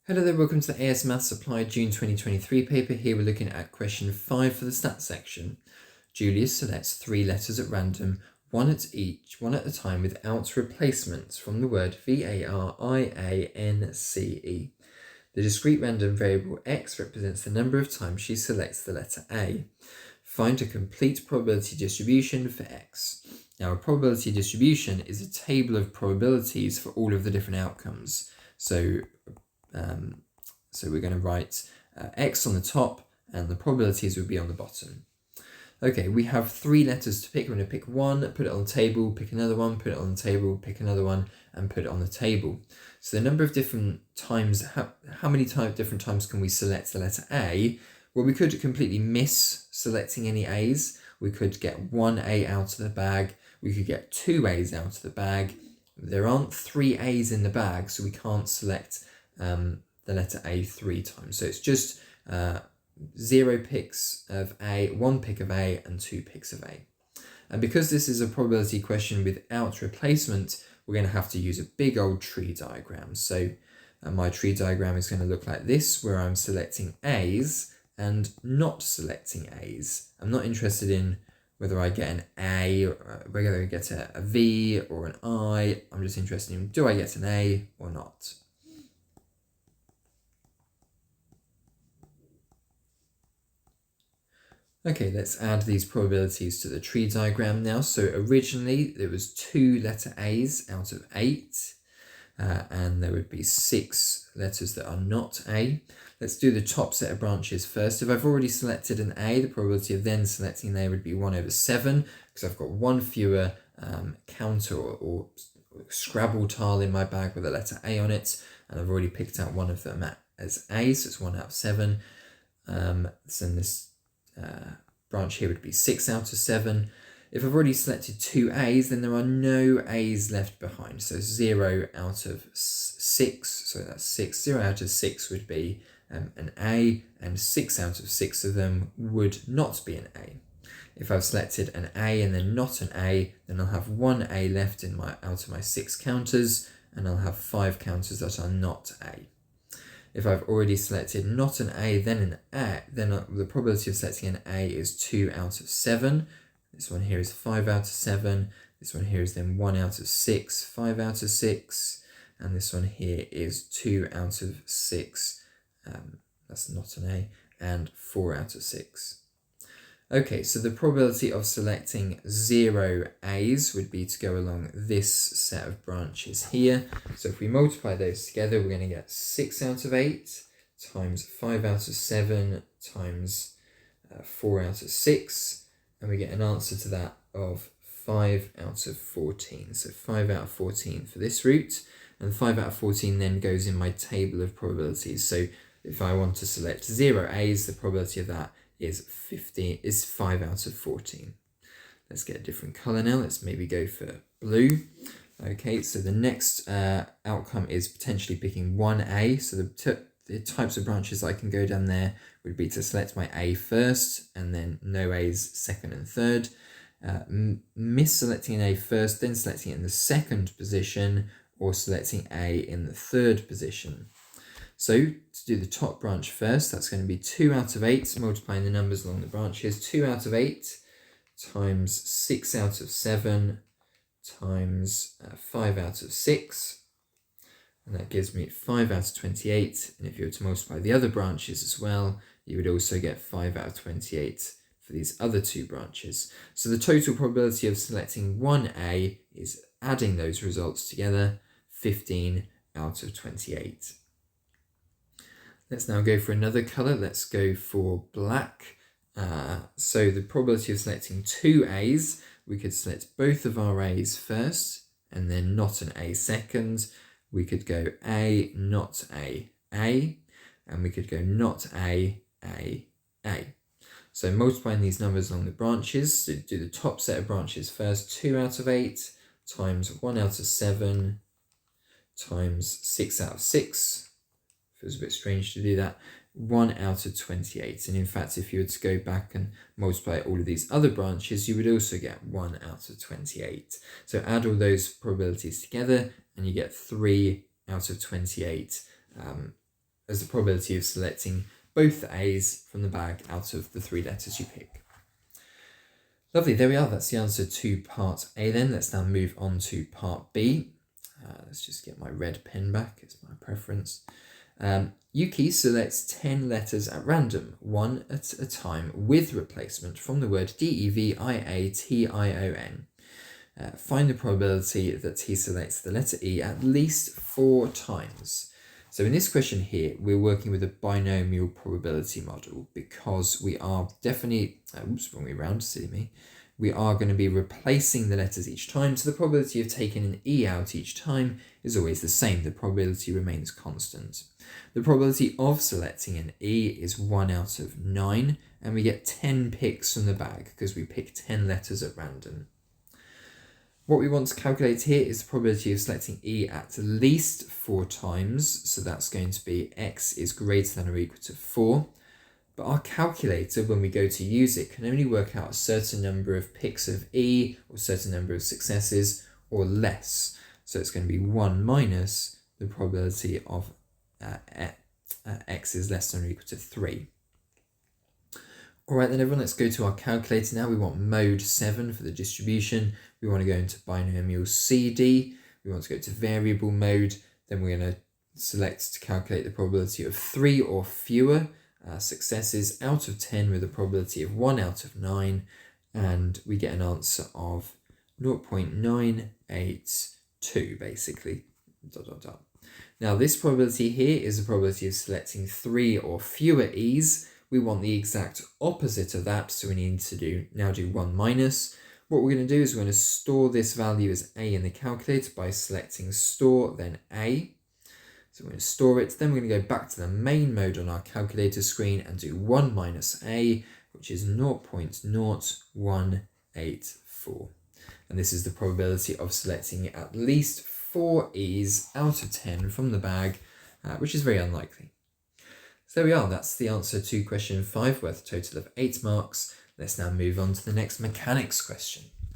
Hello there, welcome to the AS Maths Applied June 2023 paper. Here we're looking at question 5 for the stats section. Julius selects 3 letters at random, one at a time without replacements from the word VARIANCE. The discrete random variable x represents the number of times she selects the letter A. Find a complete probability distribution for x. Now, a probability distribution is a table of probabilities for all of the different outcomes. So we're going to write x on the top and the probabilities will be on the bottom. Okay, we have 3 letters to pick. We're going to pick one, put it on the table, pick another one, put it on the table, pick another one, and put it on the table. So the number of different times, how many different times can we select the letter A? Well, we could completely miss selecting any A's. We could get 1 A out of the bag. We could get 2 A's out of the bag. There aren't 3 A's in the bag, so we can't select the letter A 3 times. So it's just 0 picks of A, 1 pick of A, and 2 picks of A. And because this is a probability question without replacement, we're going to have to use a big old tree diagram. So my tree diagram is going to look like this, where I'm selecting A's and not selecting A's. I'm not interested in whether I get an A, or whether I get a V or an I. I'm just interested in, do I get an A or not? Okay, let's add these probabilities to the tree diagram now. So originally there was 2 letter A's out of 8, and there would be 6 letters that are not A. Let's do the top set of branches first. If I've already selected an A, the probability of then selecting an A would be 1/7, because I've got 1 fewer counter or Scrabble tile in my bag with a letter A on it, and I've already picked out one of them as A, so it's 1/7. So in this branch here would be 6/7. If I've already selected 2 A's, then there are no A's left behind. So 0 out of 6, so that's 6. 0 out of 6 would be an A, and 6 out of 6 of them would not be an A. If I've selected an A and then not an A, then I'll have 1 A left out of my 6 counters, and I'll have 5 counters that are not A. If I've already selected not an A, then an A, then the probability of selecting an A is 2/7. This one here is 5/7. This one here is then 1/6, 5/6. And this one here is 2/6. That's not an A, and 4/6. Okay, so the probability of selecting 0 A's would be to go along this set of branches here. So if we multiply those together, we're going to get 6/8 times 5/7 times 4/6, and we get an answer to that of 5/14. So 5/14 for this route, and 5/14 then goes in my table of probabilities. So if I want to select 0 A's, the probability of that is 5/14. Let's get a different color now. Let's maybe go for blue. Okay, so the next outcome is potentially picking 1 A. So the types of branches I can go down there would be to select my A first, and then no A's second and third. Miss-selecting an A first, then selecting it in the second position, or selecting A in the third position. So to do the top branch first, that's going to be 2/8, multiplying the numbers along the branches. 2/8 times 6/7 times 5/6. And that gives me 5/28. And if you were to multiply the other branches as well, you would also get 5/28 for these other 2 branches. So the total probability of selecting 1 A is, adding those results together, 15/28. Let's now go for another color. Let's go for black. So the probability of selecting 2 A's, we could select both of our A's first, and then not an A second. We could go A, not A, A, and we could go not A, A, A. So multiplying these numbers along the branches, so do the top set of branches first. 2/8 times 1/7 times 6/6. Feels a bit strange to do that. 1/28. And in fact, if you were to go back and multiply all of these other branches, you would also get 1/28. So add all those probabilities together and you get 3/28 as the probability of selecting both the A's from the bag out of the 3 letters you pick. Lovely, there we are. That's the answer to part A then. Let's now move on to part B. Let's just get my red pen back, it's my preference. Yuki selects 10 letters at random, one at a time, with replacement from the word DEVIATION. Find the probability that he selects the letter E at least 4 times. So in this question here, we're working with a binomial probability model because we are definitely, wrong way around, silly me. We are going to be replacing the letters each time, so the probability of taking an E out each time is always the same. The probability remains constant. The probability of selecting an E is 1 out of 9, and we get 10 picks from the bag because we pick 10 letters at random. What we want to calculate here is the probability of selecting E at least 4 times, so that's going to be X is greater than or equal to 4. But our calculator, when we go to use it, can only work out a certain number of picks of E, or a certain number of successes, or less. So it's going to be 1 minus the probability of X is less than or equal to 3. Alright then everyone, let's go to our calculator now. We want mode 7 for the distribution. We want to go into binomial CD. We want to go to variable mode. Then we're going to select to calculate the probability of 3 or fewer successes out of 10 with a probability of 1 out of 9. And we get an answer of 0.982 basically. ... Now this probability here is the probability of selecting 3 or fewer E's. We want the exact opposite of that, so we need to now do 1 minus. What we're going to do is we're going to store this value as A in the calculator by selecting store, then A. So we're going to store it, then we're going to go back to the main mode on our calculator screen and do 1 minus A, which is 0.0184. And this is the probability of selecting at least 4 E's out of 10 from the bag, which is very unlikely. So there we are, that's the answer to question 5, worth a total of 8 marks. Let's now move on to the next mechanics question.